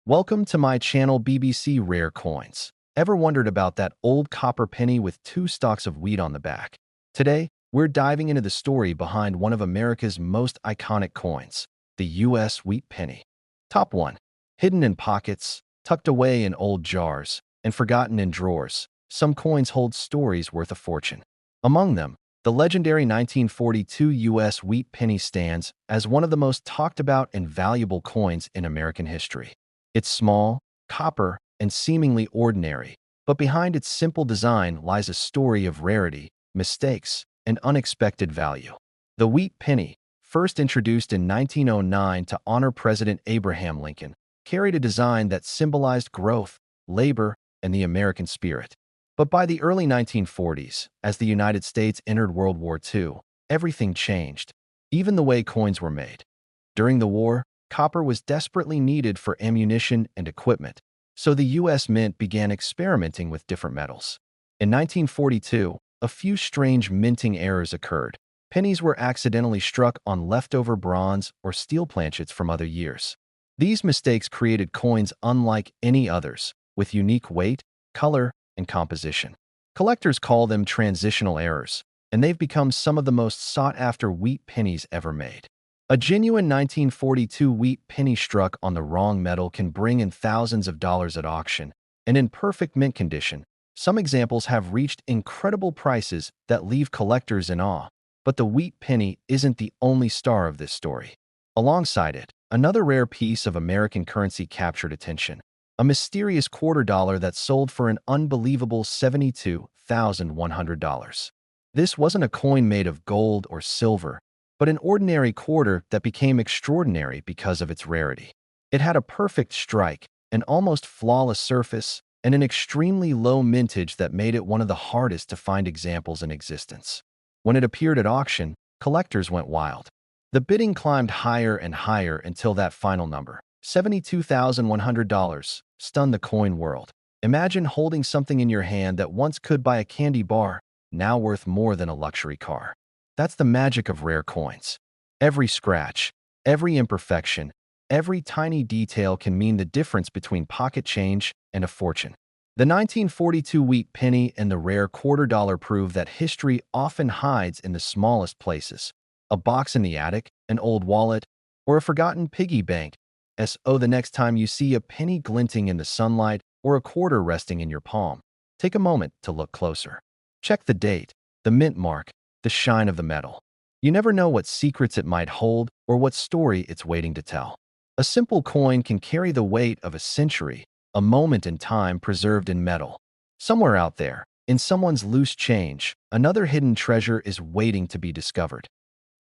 Welcome to my channel BBC Rare Coins. Ever wondered about that old copper penny with two stalks of wheat on the back? Today, we're diving into the story behind one of America's most iconic coins, the U.S. wheat penny. Top 1. Hidden in pockets, tucked away in old jars, and forgotten in drawers, some coins hold stories worth a fortune. Among them, the legendary 1942 U.S. wheat penny stands as one of the most talked about and valuable coins in American history. It's small, copper, and seemingly ordinary, but behind its simple design lies a story of rarity, mistakes, and unexpected value. The wheat penny, first introduced in 1909 to honor President Abraham Lincoln, carried a design that symbolized growth, labor, and the American spirit. But by the early 1940s, as the United States entered World War II, everything changed, even the way coins were made. During the war, copper was desperately needed for ammunition and equipment, so the U.S. Mint began experimenting with different metals. In 1942, a few strange minting errors occurred. Pennies were accidentally struck on leftover bronze or steel planchets from other years. These mistakes created coins unlike any others, with unique weight, color, and composition. Collectors call them transitional errors, and they've become some of the most sought-after wheat pennies ever made. A genuine 1942 wheat penny struck on the wrong metal can bring in thousands of dollars at auction, and in perfect mint condition, some examples have reached incredible prices that leave collectors in awe. But the wheat penny isn't the only star of this story. Alongside it, another rare piece of American currency captured attention, a mysterious quarter dollar that sold for an unbelievable $72,100. This wasn't a coin made of gold or silver, but an ordinary quarter that became extraordinary because of its rarity. It had a perfect strike, an almost flawless surface, and an extremely low mintage that made it one of the hardest to find examples in existence. When it appeared at auction, collectors went wild. The bidding climbed higher and higher until that final number, $72,100, stunned the coin world. Imagine holding something in your hand that once could buy a candy bar, now worth more than a luxury car. That's the magic of rare coins. Every scratch, every imperfection, every tiny detail can mean the difference between pocket change and a fortune. The 1942 wheat penny and the rare quarter dollar prove that history often hides in the smallest places. A box in the attic, an old wallet, or a forgotten piggy bank. So the next time you see a penny glinting in the sunlight or a quarter resting in your palm, take a moment to look closer. Check the date, the mint mark, the shine of the metal. You never know what secrets it might hold or what story it's waiting to tell. A simple coin can carry the weight of a century, a moment in time preserved in metal. Somewhere out there, in someone's loose change, another hidden treasure is waiting to be discovered.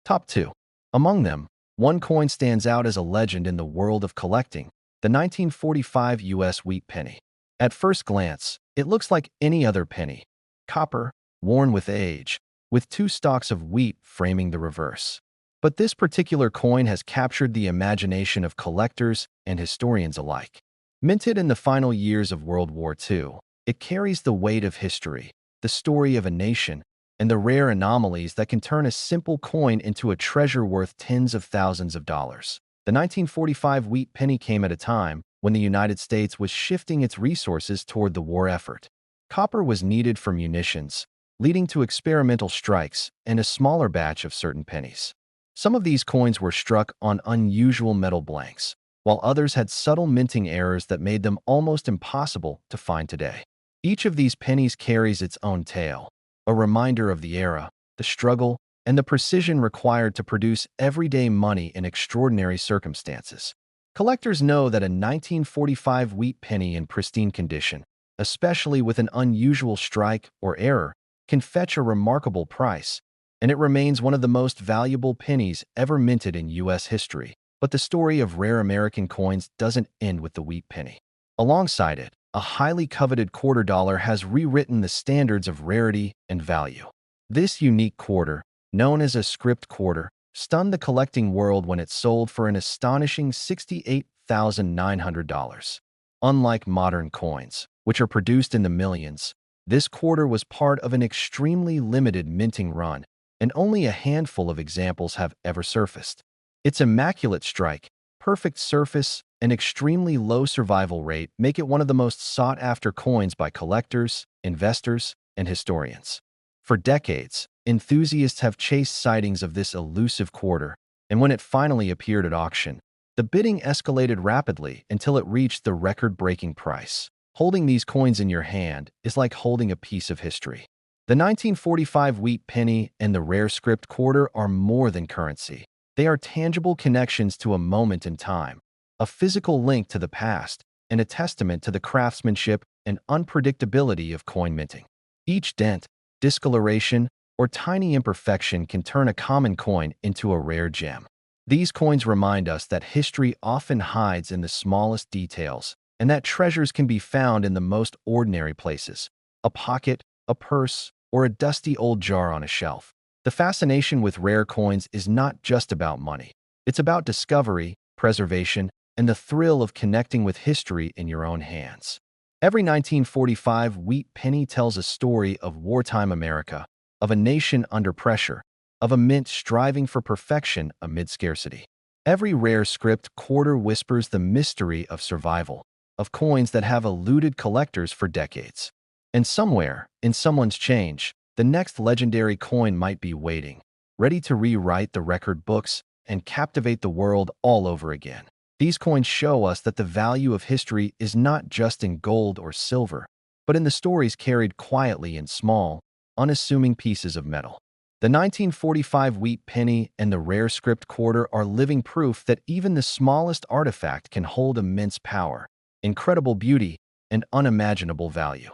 Top 2. Among them, one coin stands out as a legend in the world of collecting, the 1945 U.S. wheat penny. At first glance, it looks like any other penny. Copper, worn with age, with two stalks of wheat framing the reverse. But this particular coin has captured the imagination of collectors and historians alike. Minted in the final years of World War II, it carries the weight of history, the story of a nation, and the rare anomalies that can turn a simple coin into a treasure worth tens of thousands of dollars. The 1945 wheat penny came at a time when the United States was shifting its resources toward the war effort. Copper was needed for munitions, leading to experimental strikes and a smaller batch of certain pennies. Some of these coins were struck on unusual metal blanks, while others had subtle minting errors that made them almost impossible to find today. Each of these pennies carries its own tale, a reminder of the era, the struggle, and the precision required to produce everyday money in extraordinary circumstances. Collectors know that a 1945 wheat penny in pristine condition, especially with an unusual strike or error, can fetch a remarkable price, and it remains one of the most valuable pennies ever minted in U.S. history. But the story of rare American coins doesn't end with the wheat penny. Alongside it, a highly coveted quarter dollar has rewritten the standards of rarity and value. This unique quarter, known as a script quarter, stunned the collecting world when it sold for an astonishing $68,900. Unlike modern coins, which are produced in the millions, this quarter was part of an extremely limited minting run, and only a handful of examples have ever surfaced. Its immaculate strike, perfect surface, and extremely low survival rate make it one of the most sought-after coins by collectors, investors, and historians. For decades, enthusiasts have chased sightings of this elusive quarter, and when it finally appeared at auction, the bidding escalated rapidly until it reached the record-breaking price. Holding these coins in your hand is like holding a piece of history. The 1945 wheat penny and the rare script quarter are more than currency. They are tangible connections to a moment in time, a physical link to the past, and a testament to the craftsmanship and unpredictability of coin minting. Each dent, discoloration, or tiny imperfection can turn a common coin into a rare gem. These coins remind us that history often hides in the smallest details, and that treasures can be found in the most ordinary places: a pocket, a purse, or a dusty old jar on a shelf. The fascination with rare coins is not just about money. It's about discovery, preservation, and the thrill of connecting with history in your own hands. Every 1945 wheat penny tells a story of wartime America, of a nation under pressure, of a mint striving for perfection amid scarcity. Every rare script quarter whispers the mystery of survival, of coins that have eluded collectors for decades. And somewhere, in someone's change, the next legendary coin might be waiting, ready to rewrite the record books and captivate the world all over again. These coins show us that the value of history is not just in gold or silver, but in the stories carried quietly in small, unassuming pieces of metal. The 1945 wheat penny and the rare script quarter are living proof that even the smallest artifact can hold immense power, incredible beauty, and unimaginable value.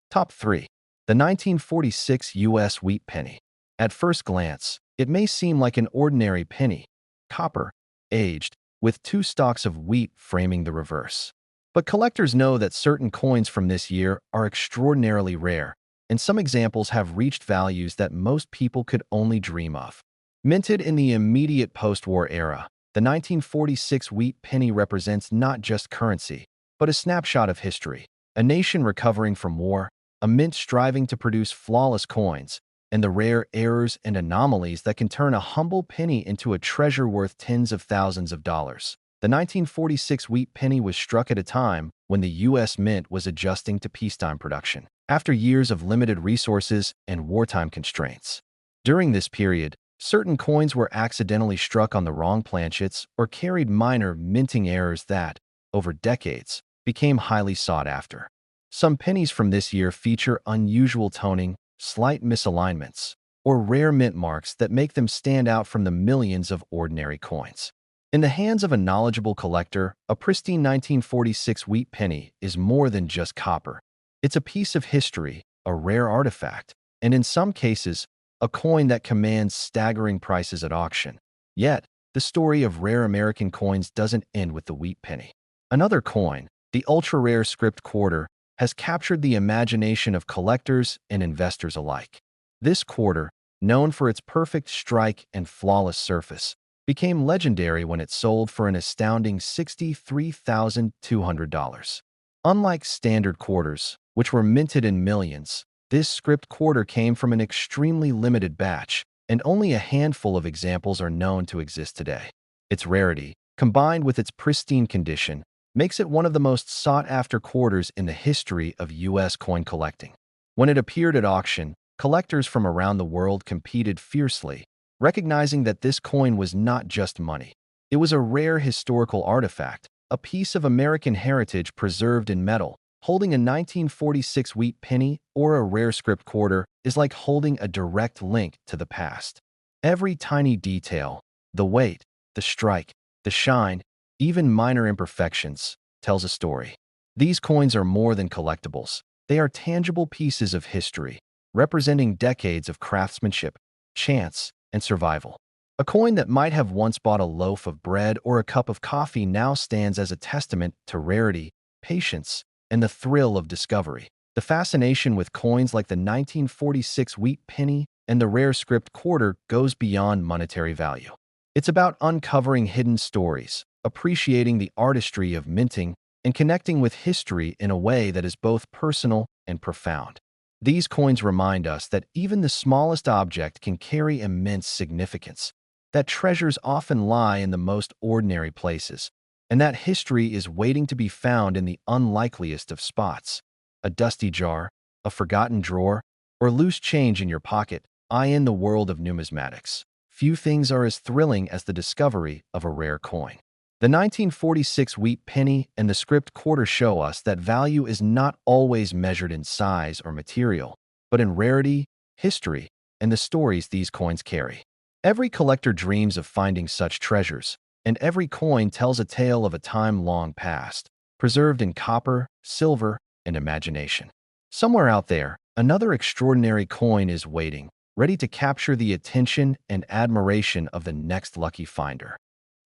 Top 3. The 1946 U.S. wheat penny. At first glance, it may seem like an ordinary penny, copper, aged, with two stalks of wheat framing the reverse. But collectors know that certain coins from this year are extraordinarily rare, and some examples have reached values that most people could only dream of. Minted in the immediate post-war era, the 1946 wheat penny represents not just currency, but a snapshot of history. A nation recovering from war, a mint striving to produce flawless coins, and the rare errors and anomalies that can turn a humble penny into a treasure worth tens of thousands of dollars. The 1946 wheat penny was struck at a time when the U.S. Mint was adjusting to peacetime production, after years of limited resources and wartime constraints. During this period, certain coins were accidentally struck on the wrong planchets or carried minor minting errors that, over decades, became highly sought after. Some pennies from this year feature unusual toning, slight misalignments, or rare mint marks that make them stand out from the millions of ordinary coins. In the hands of a knowledgeable collector, a pristine 1946 wheat penny is more than just copper. It's a piece of history, a rare artifact, and in some cases, a coin that commands staggering prices at auction. Yet, the story of rare American coins doesn't end with the wheat penny. Another coin, the ultra-rare script quarter, has captured the imagination of collectors and investors alike. This quarter, known for its perfect strike and flawless surface, became legendary when it sold for an astounding $63,200. Unlike standard quarters, which were minted in millions, this script quarter came from an extremely limited batch, and only a handful of examples are known to exist today. Its rarity, combined with its pristine condition, makes it one of the most sought-after quarters in the history of U.S. coin collecting. When it appeared at auction, collectors from around the world competed fiercely, recognizing that this coin was not just money. It was a rare historical artifact, a piece of American heritage preserved in metal. Holding a 1946 wheat penny or a rare script quarter is like holding a direct link to the past. Every tiny detail, the weight, the strike, the shine, even minor imperfections, tells a story. These coins are more than collectibles. They are tangible pieces of history, representing decades of craftsmanship, chance, and survival. A coin that might have once bought a loaf of bread or a cup of coffee now stands as a testament to rarity, patience, and the thrill of discovery. The fascination with coins like the 1946 wheat penny and the rare script quarter goes beyond monetary value. It's about uncovering hidden stories, appreciating the artistry of minting, and connecting with history in a way that is both personal and profound. These coins remind us that even the smallest object can carry immense significance, that treasures often lie in the most ordinary places, and that history is waiting to be found in the unlikeliest of spots. A dusty jar, a forgotten drawer, or loose change in your pocket. In the world of numismatics, few things are as thrilling as the discovery of a rare coin. The 1946 wheat penny and the script quarter show us that value is not always measured in size or material, but in rarity, history, and the stories these coins carry. Every collector dreams of finding such treasures, and every coin tells a tale of a time long past, preserved in copper, silver, and imagination. Somewhere out there, another extraordinary coin is waiting, ready to capture the attention and admiration of the next lucky finder.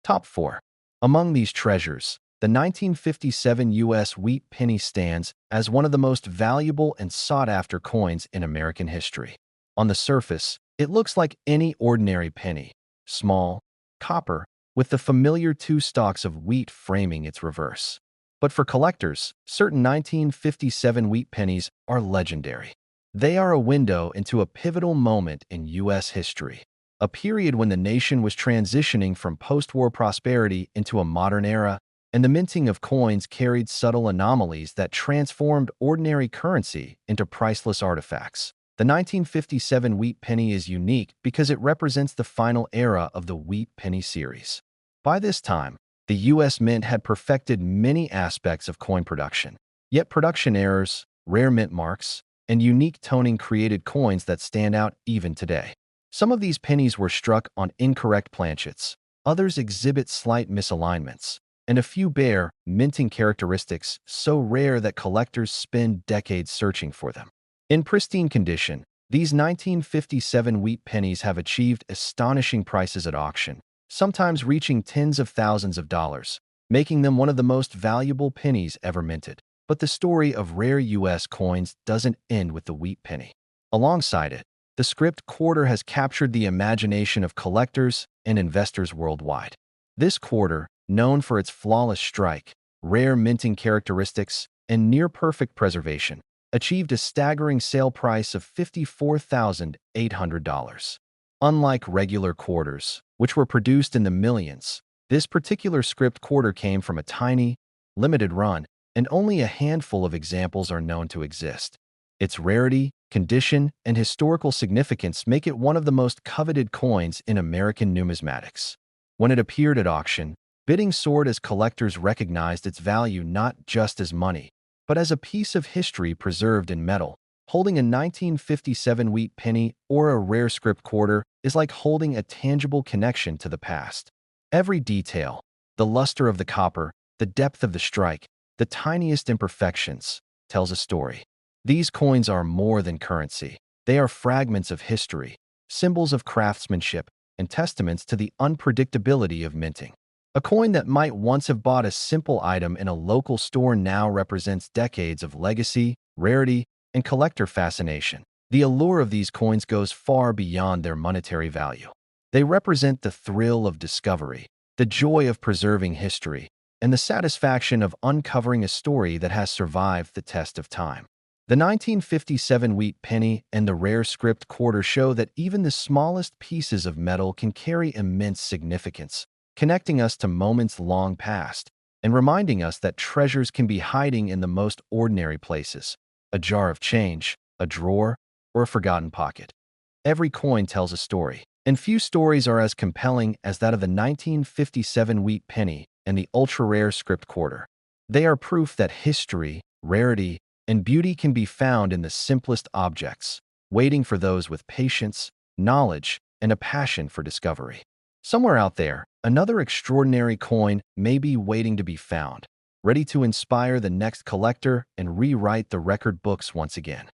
Top 4. Among these treasures, the 1957 U.S. wheat penny stands as one of the most valuable and sought-after coins in American history. On the surface, it looks like any ordinary penny, small, copper, with the familiar two stalks of wheat framing its reverse. But for collectors, certain 1957 wheat pennies are legendary. They are a window into a pivotal moment in U.S. history, a period when the nation was transitioning from post-war prosperity into a modern era, and the minting of coins carried subtle anomalies that transformed ordinary currency into priceless artifacts. The 1957 wheat penny is unique because it represents the final era of the wheat penny series. By this time, the U.S. Mint had perfected many aspects of coin production, yet production errors, rare mint marks, and unique toning created coins that stand out even today. Some of these pennies were struck on incorrect planchets, others exhibit slight misalignments, and a few bear minting characteristics so rare that collectors spend decades searching for them. In pristine condition, these 1957 wheat pennies have achieved astonishing prices at auction, sometimes reaching tens of thousands of dollars, making them one of the most valuable pennies ever minted. But the story of rare U.S. coins doesn't end with the wheat penny. Alongside it, the script quarter has captured the imagination of collectors and investors worldwide. This quarter, known for its flawless strike, rare minting characteristics, and near-perfect preservation, achieved a staggering sale price of $54,800. Unlike regular quarters, which were produced in the millions, this particular script quarter came from a tiny, limited run, and only a handful of examples are known to exist. Its rarity, condition, and historical significance make it one of the most coveted coins in American numismatics. When it appeared at auction, bidding soared as collectors recognized its value not just as money, but as a piece of history preserved in metal. Holding a 1957 wheat penny or a rare script quarter is like holding a tangible connection to the past. Every detail, the luster of the copper, the depth of the strike, the tiniest imperfections, tells a story. These coins are more than currency. They are fragments of history, symbols of craftsmanship, and testaments to the unpredictability of minting. A coin that might once have bought a simple item in a local store now represents decades of legacy, rarity, and collector fascination. The allure of these coins goes far beyond their monetary value. They represent the thrill of discovery, the joy of preserving history, and the satisfaction of uncovering a story that has survived the test of time. The 1957 wheat penny and the rare script quarter show that even the smallest pieces of metal can carry immense significance, connecting us to moments long past and reminding us that treasures can be hiding in the most ordinary places: a jar of change, a drawer, or a forgotten pocket. Every coin tells a story, and few stories are as compelling as that of the 1957 wheat penny and the ultra-rare script quarter. They are proof that history, rarity, and beauty can be found in the simplest objects, waiting for those with patience, knowledge, and a passion for discovery. Somewhere out there, another extraordinary coin may be waiting to be found, ready to inspire the next collector and rewrite the record books once again.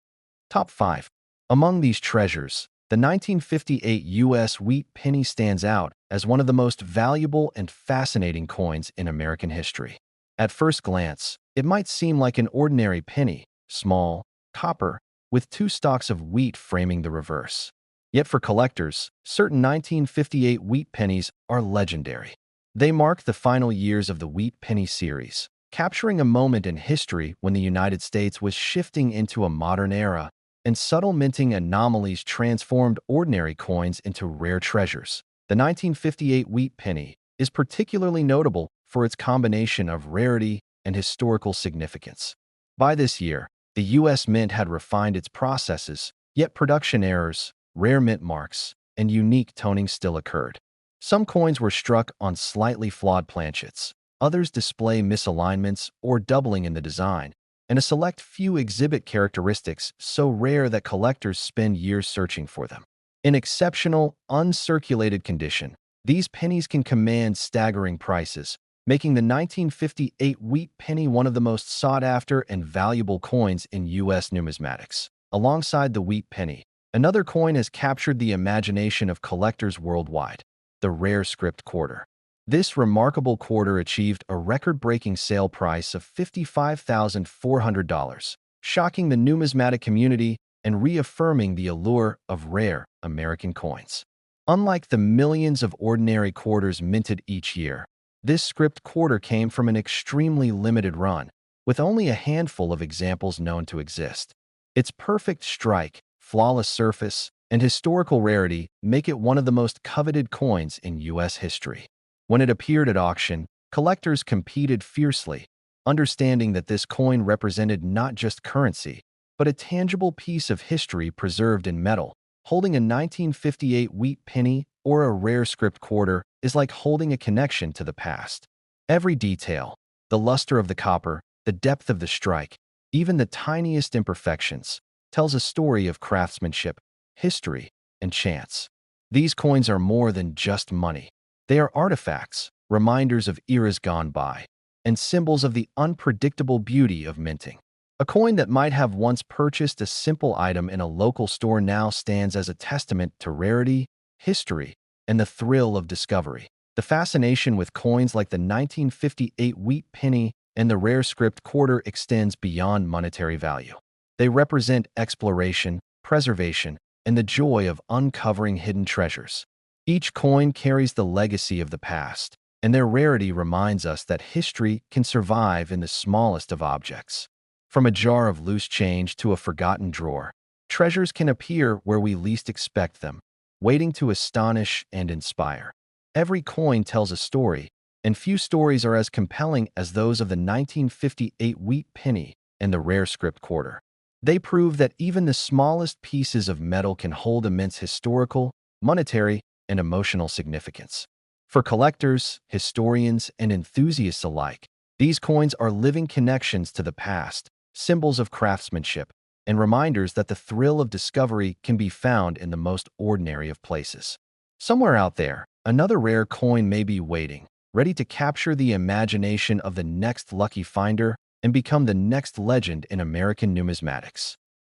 Top 5. Among these treasures, the 1958 U.S. wheat penny stands out as one of the most valuable and fascinating coins in American history. At first glance, it might seem like an ordinary penny, small, copper, with two stalks of wheat framing the reverse. Yet for collectors, certain 1958 wheat pennies are legendary. They mark the final years of the wheat penny series, capturing a moment in history when the United States was shifting into a modern era, and subtle minting anomalies transformed ordinary coins into rare treasures. The 1958 wheat penny is particularly notable for its combination of rarity and historical significance. By this year, the U.S. Mint had refined its processes, yet production errors, rare mint marks, and unique toning still occurred. Some coins were struck on slightly flawed planchets, others display misalignments or doubling in the design, and a select few exhibit characteristics so rare that collectors spend years searching for them. In exceptional, uncirculated condition, these pennies can command staggering prices, making the 1958 wheat penny one of the most sought-after and valuable coins in U.S. numismatics. Alongside the wheat penny, another coin has captured the imagination of collectors worldwide: the rare script quarter. This remarkable quarter achieved a record-breaking sale price of $55,400, shocking the numismatic community and reaffirming the allure of rare American coins. Unlike the millions of ordinary quarters minted each year, this script quarter came from an extremely limited run, with only a handful of examples known to exist. Its perfect strike, flawless surface, and historical rarity make it one of the most coveted coins in U.S. history. When it appeared at auction, collectors competed fiercely, understanding that this coin represented not just currency, but a tangible piece of history preserved in metal. Holding a 1958 wheat penny or a rare script quarter is like holding a connection to the past. Every detail, the luster of the copper, the depth of the strike, even the tiniest imperfections, tells a story of craftsmanship, history, and chance. These coins are more than just money. They are artifacts, reminders of eras gone by, and symbols of the unpredictable beauty of minting. A coin that might have once purchased a simple item in a local store now stands as a testament to rarity, history, and the thrill of discovery. The fascination with coins like the 1958 wheat penny and the rare script quarter extends beyond monetary value. They represent exploration, preservation, and the joy of uncovering hidden treasures. Each coin carries the legacy of the past, and their rarity reminds us that history can survive in the smallest of objects. From a jar of loose change to a forgotten drawer, treasures can appear where we least expect them, waiting to astonish and inspire. Every coin tells a story, and few stories are as compelling as those of the 1958 wheat penny and the rare script quarter. They prove that even the smallest pieces of metal can hold immense historical, monetary, and emotional significance. For collectors, historians, and enthusiasts alike, these coins are living connections to the past, symbols of craftsmanship, and reminders that the thrill of discovery can be found in the most ordinary of places. Somewhere out there, another rare coin may be waiting, ready to capture the imagination of the next lucky finder and become the next legend in American numismatics.